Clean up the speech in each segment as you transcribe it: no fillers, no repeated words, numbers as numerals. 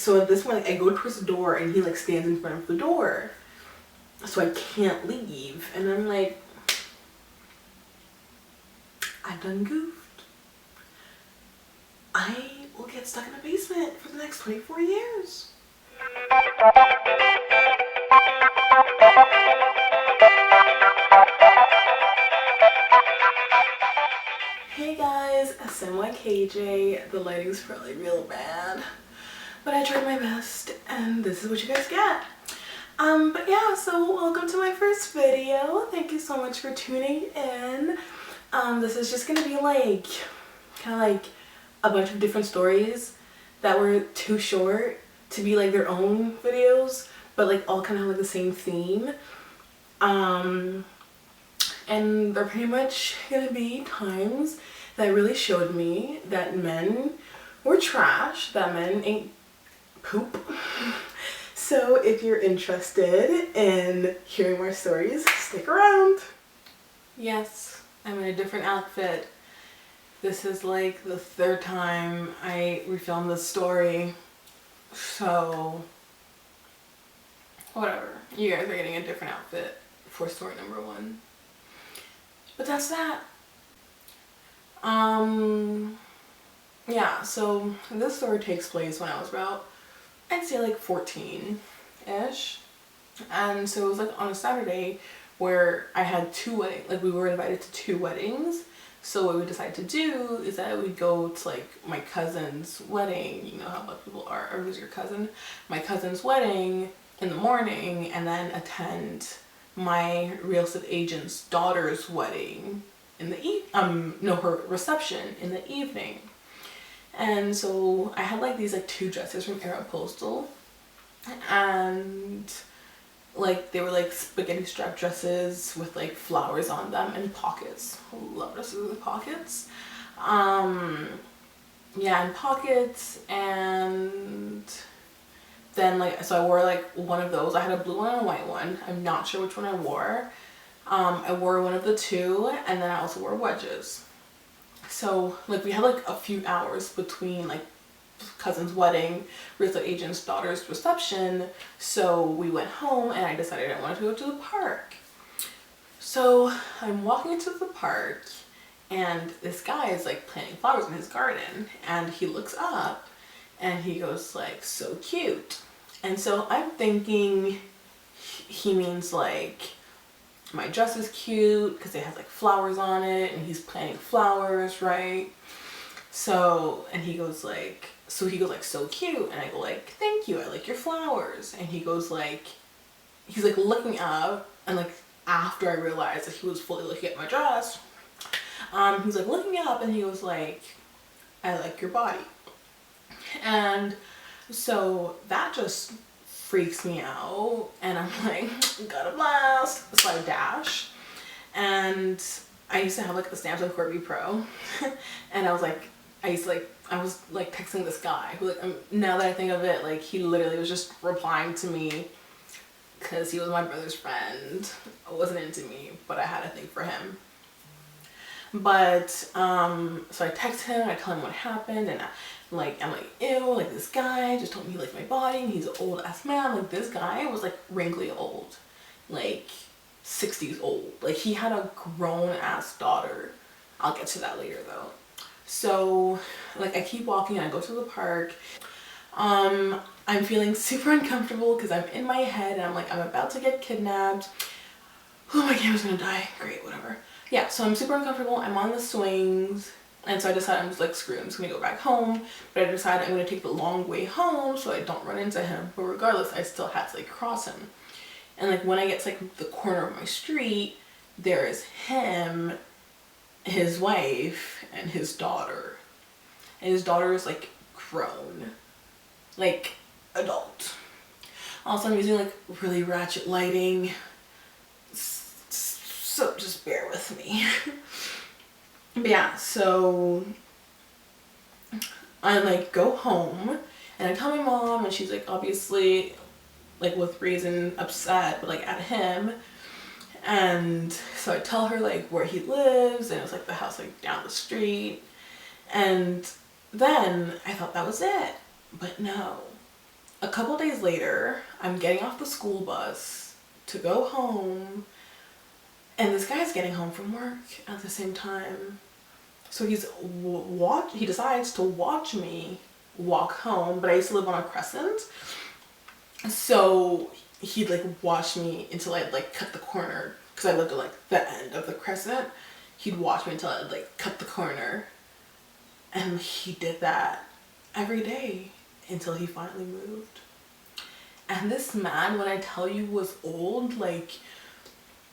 So at this point, like, I go towards the door and he like stands in front of the door. So I can't leave. And I'm like, I done goofed. I will get stuck in a basement for the next 24 years. Hey guys, SMYKJ. The lighting's probably real bad, but I tried my best and this is what you guys get. But yeah, so welcome to my first video. Thank you so much for tuning in. This is just gonna be like, kind of like a bunch of different stories that were too short to be like their own videos, but like all kind of like the same theme. And they're pretty much gonna be times that really showed me that men were trash, that men ain't poop. So if you're interested in hearing more stories, stick around. Yes, I'm in a different outfit. This is like the third time I refilmed this story. So whatever, you guys are getting a different outfit for story number 1. But that's that. Yeah, so this story takes place when I was about, I'd say like 14-ish. And so it was like on a Saturday where I had 2 weddings, like we were invited to 2 weddings. So what we decided to do is that we'd go to like my cousin's wedding, you know how a lot of people are, or who's your cousin? My cousin's wedding in the morning, and then attend my real estate agent's daughter's wedding in the her reception in the evening. And so I had like these like 2 dresses from Aeropostale, and like they were like spaghetti strap dresses with like flowers on them and pockets. I love dresses with pockets. Yeah, and pockets. And then like, so I wore like one of those. I had a blue one and a white one. I'm not sure which one I wore. I wore one of the 2, and then I also wore wedges. So like we had like a few hours between like cousin's wedding, real estate agent's daughter's reception. So we went home and I decided I wanted to go to the park. So I'm walking into the park and this guy is like planting flowers in his garden, and he looks up and he goes like, so cute. And so I'm thinking he means like my dress is cute because it has like flowers on it and he's planting flowers, right? So, and he goes like, so cute. And I go like, thank you, I like your flowers. And he goes like, he's like looking up, and like after I realized that he was fully looking at my dress, he's like looking up and he was like, I like your body. And so that just freaks me out, and I'm like, got a blast. So I dash, and I used to have like the stamps on Corby Pro, and I was texting this guy who like, now that I think of it, like he literally was just replying to me because he was my brother's friend. Wasn't into me, but I had a thing for him. But so I text him, I tell him what happened, and I'm like, ew, like this guy just told me he liked my body and he's an old ass man. Like this guy was like wrinkly old, like 60s old. Like he had a grown ass daughter. I'll get to that later though. So like I keep walking and I go to the park. I'm feeling super uncomfortable because I'm in my head and I'm like, I'm about to get kidnapped. Oh, my camera's gonna die. Great, whatever. Yeah, so I'm super uncomfortable. I'm on the swings. And so I decided, I'm just like, screw it, I'm just gonna go back home. But I decided I'm gonna take the long way home so I don't run into him. But regardless, I still had to like cross him. And like when I get to like the corner of my street, there is him, his wife, and his daughter. And his daughter is like grown, like adult. Also, I'm using like really ratchet lighting, so just bear with me. But yeah, so I like go home and I tell my mom, and she's like obviously like with reason upset, but like at him. And so I tell her like where he lives, and it was like the house like down the street. And then I thought that was it, but no, A couple days later, I'm getting off the school bus to go home, and this guy's getting home from work at the same time. So he decides to watch me walk home, but I used to live on a crescent. So he'd like watch me until I'd like cut the corner, because I lived at like the end of the crescent. He'd watch me until I'd like cut the corner. And he did that every day until he finally moved. And this man, when I tell you, was old, like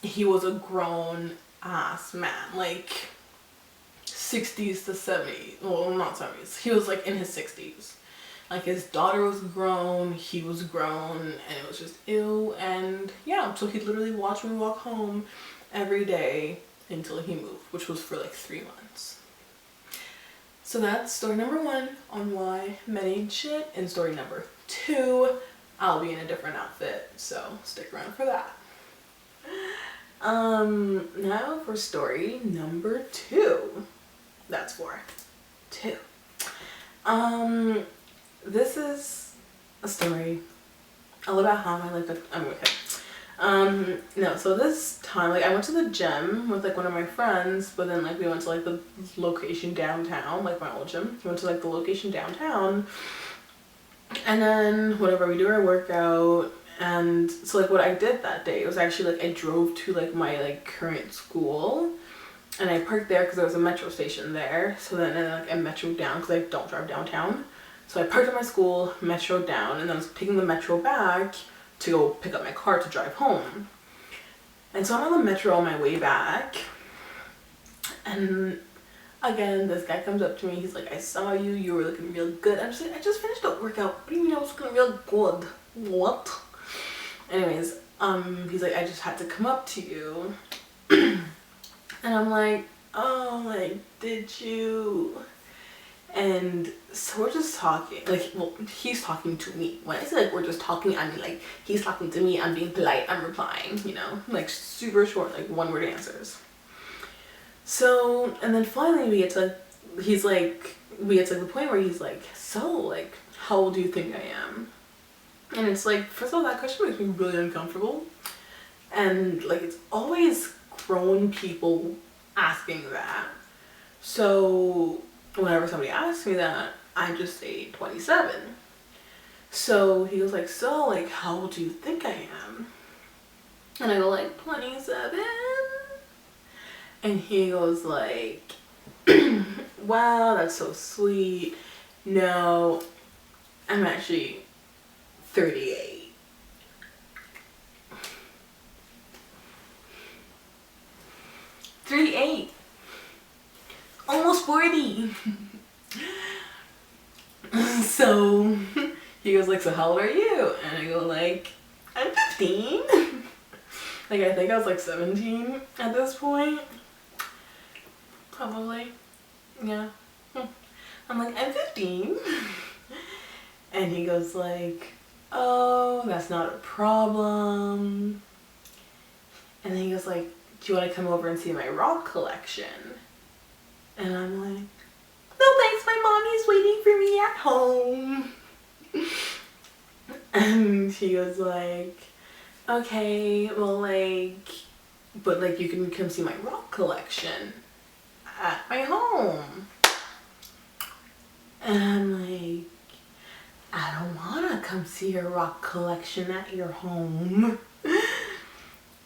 he was a grown ass man, like 60s to 70s. Well, not 70s. He was like in his 60s. Like his daughter was grown, he was grown, and it was just ew. And yeah, so he'd literally watch me walk home every day until he moved, which was for like 3 months. So that's story number 1 on why men ain't shit. And story number 2, I'll be in a different outfit, so stick around for that. Now for story number 2. That's 2. This is a story all about how my life. I'm okay. No, so this time, like, I went to the gym with like one of my friends, but then like we went to like the location downtown, like my old gym. We went to like the location downtown, and then whatever, we do our workout. And so like what I did that day, it was actually like I drove to like my like current school, and I parked there because there was a metro station there. So then like I metroed down because I don't drive downtown. So I parked at my school, metroed down, and then I was taking the metro back to go pick up my car to drive home. And so I'm on the metro on my way back, and again, this guy comes up to me. He's like, I saw you. You were looking real good. I'm just like, I just finished a workout. What do you mean I was looking real good? What? Anyways, he's like, I just had to come up to you. And I'm like, oh, like, did you? And so we're just talking, like, well, he's talking to me. When I say like we're just talking, I mean like he's talking to me, I'm being polite, I'm replying, you know, like super short, like 1-word answers. So, and then finally we get to the point where he's like, so like, how old do you think I am? And it's like, first of all, that question makes me really uncomfortable. And like, it's always grown people asking that. So whenever somebody asks me that, I just say 27. So he was like, so like, how old do you think I am? And I go like, 27. And he goes like, wow, that's so sweet. No, I'm actually 38. Almost 40. So he goes like, so how old are you? And I go like, I'm 15. Like I think I was like 17 at this point. Probably. Yeah. I'm like, I'm 15. And he goes like, oh, that's not a problem. And then he goes like, do you want to come over and see my rock collection? And I'm like, no thanks, my mommy's waiting for me at home. And he was like, okay, well like, but like you can come see my rock collection at my home. And I'm like, I don't wanna come see your rock collection at your home.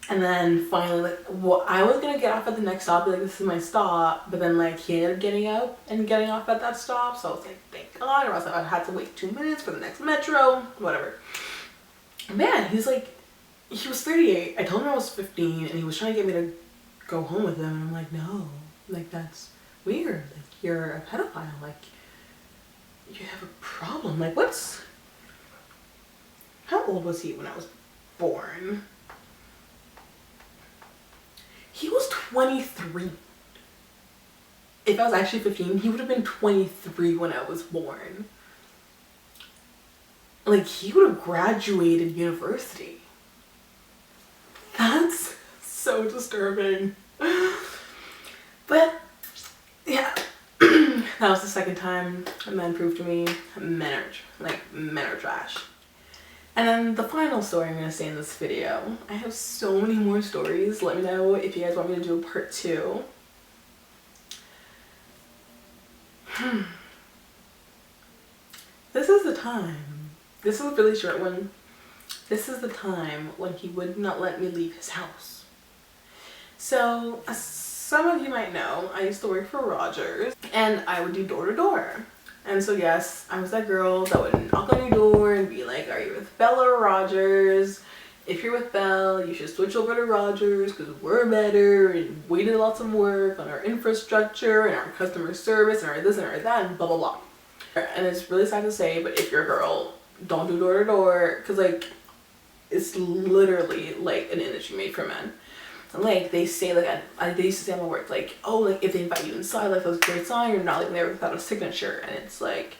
And then finally, like, well, I was gonna get off at the next stop, like, this is my stop, but then, like, he ended up getting up and getting off at that stop, so I was like, thank God, or else I had to wait 2 minutes for the next metro, whatever. Man, he's like, he was 38, I told him I was 15, and he was trying to get me to go home with him, and I'm like, no, like, that's weird, like, you're a pedophile, like, you have a problem, like, how old was he when I was born? He was 23. If I was actually 15, he would have been 23 when I was born. Like, he would have graduated university. That's so disturbing. But, yeah. That was the second time a man proved to me men are trash. And then the final story I'm going to say in this video. I have so many more stories. Let me know if you guys want me to do a part 2. This is the time. This is a really short one. This is the time when he would not let me leave his house. So, as some of you might know, I used to work for Rogers and I would do door to door. And so yes, I was that girl that would knock on your door and be like, are you with Belle or Rogers? If you're with Belle, you should switch over to Rogers because we're better and we did lots of work on our infrastructure and our customer service and our this and our that and blah blah blah. And it's really sad to say, but if you're a girl, don't do door to door because like it's literally like an industry made for men. Like they say, like they used to say on my work, like, oh, like if they invite you inside, like that's a great sign, you're not leaving there without a signature. And it's like,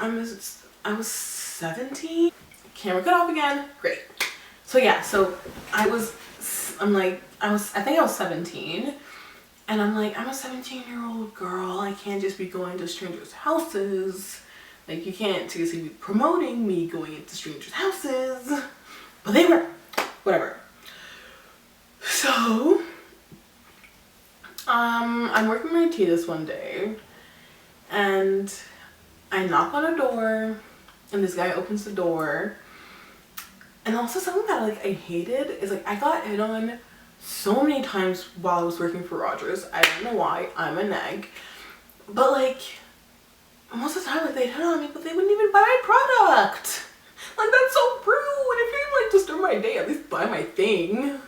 I was 17. Camera cut off again. Great. So yeah, so I think I was 17, and I'm like, I'm a 17-year-old girl. I can't just be going to strangers' houses. Like you can't seriously be promoting me going into strangers' houses. But they were, whatever. So, I'm working my tea this one day, and I knock on a door, and this guy opens the door, and also something that like I hated is like I got hit on so many times while I was working for Rogers. I don't know why, I'm a neg, but like most of the time like they hit on me, but they wouldn't even buy my product. Like that's so rude. If you're gonna like disturb my day, at least buy my thing.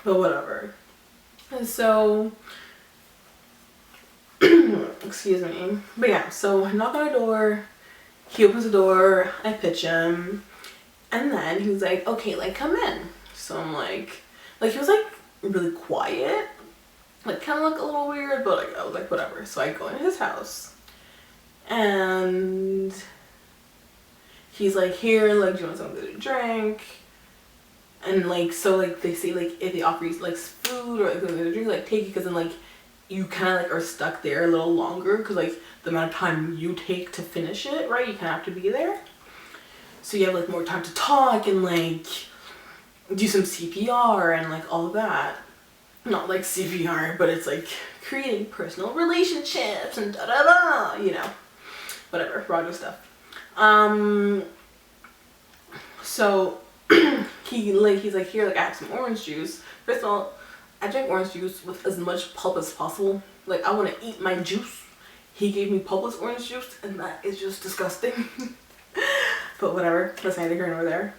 But whatever. And so, excuse me. But yeah, so I knock on a door, he opens the door, I pitch him, and then he was like, okay, like come in. So I'm like he was like really quiet, like kind of look a little weird, but like I was like whatever. So I go into his house, and he's like, here, like do you want something to drink? And like, so like they say like if they offer you like food or like something to drink, like take it, because then like you kind of like are stuck there a little longer because like the amount of time you take to finish it, right? You kind of have to be there. So you have like more time to talk and like do some CPR and like all of that. Not like CPR, but it's like creating personal relationships and da da da, you know, whatever, Roger stuff. So he's like, here, like I have some orange juice. First of all, I drink orange juice with as much pulp as possible. Like I want to eat my juice. He gave me pulpless orange juice, and that is just disgusting. But whatever, that's neither here nor there.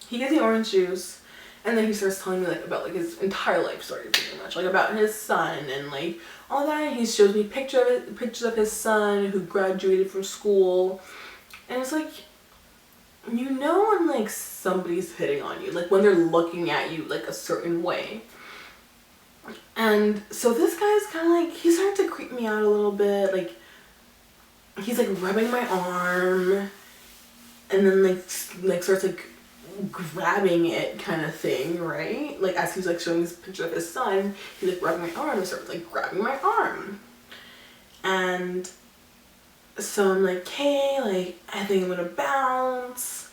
He gives me orange juice, and then he starts telling me like about like his entire life story, pretty much, like about his son and like all that. He shows me pictures of his son who graduated from school, and it's like, you know when like somebody's hitting on you, like when they're looking at you like a certain way. And so this guy's kind of like, he started to creep me out a little bit. Like he's like rubbing my arm, and then like starts like grabbing it kind of thing, right? Like as he's like showing this picture of his son, he's like rubbing my arm and starts like grabbing my arm. And so I'm like, hey, like I think I'm gonna bounce.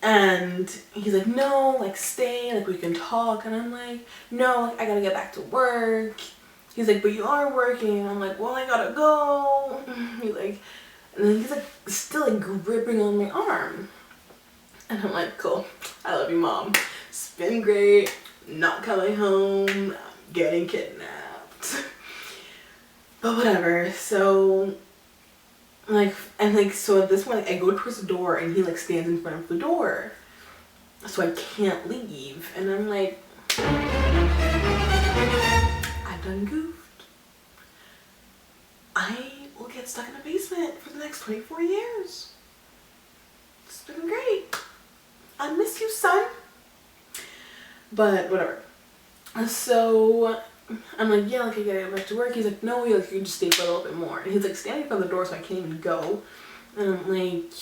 And he's like, no, like stay, like we can talk. And I'm like, no, like I gotta get back to work. He's like, but you are working. And I'm like, well, I gotta go. He's like, and then he's like still like gripping on my arm. And I'm like, cool, I love you, mom. It's been great, not coming home, getting kidnapped. But whatever. So like, and like, so at this point, like, I go towards the door and he like stands in front of the door, so I can't leave. And I'm like, I've done goofed. I will get stuck in a basement for the next 24 years. It's been great. I miss you, son. But whatever. So I'm like, yeah, like I gotta get back to work. He's like, no, like, you can just stay for a little bit more. And he's like standing in front of the door, so I can't even go. And I'm like,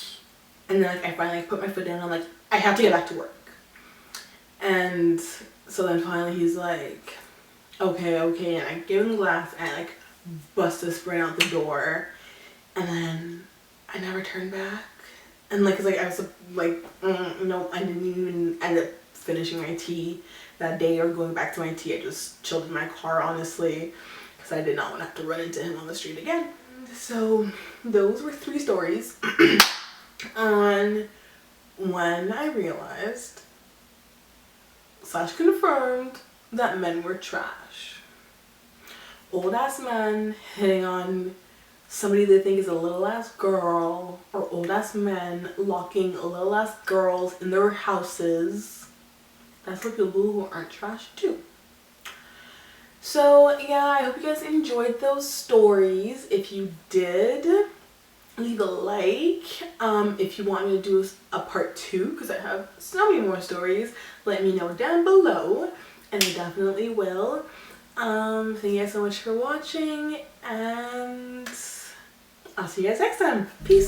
and then like I finally like, put my foot down. And I'm like, I have to get back to work. And so then finally he's like, okay. And I give him the glass and I like bust this sprint out the door. And then I never turned back. And like, cause like I was like, no, I didn't even end up finishing my tea that day or going back to my tea. I just chilled in my car, honestly, because I did not want to have to run into him on the street again. So those were 3 stories on when I realized / confirmed that men were trash. Old ass men hitting on somebody they think is a little ass girl, or old ass men locking little ass girls in their houses. That's for people who aren't trash too. So yeah, I hope you guys enjoyed those stories. If you did, leave a like. If you want me to do a part 2, because I have so many more stories, let me know down below, and I definitely will. Thank you guys so much for watching, and I'll see you guys next time. Peace.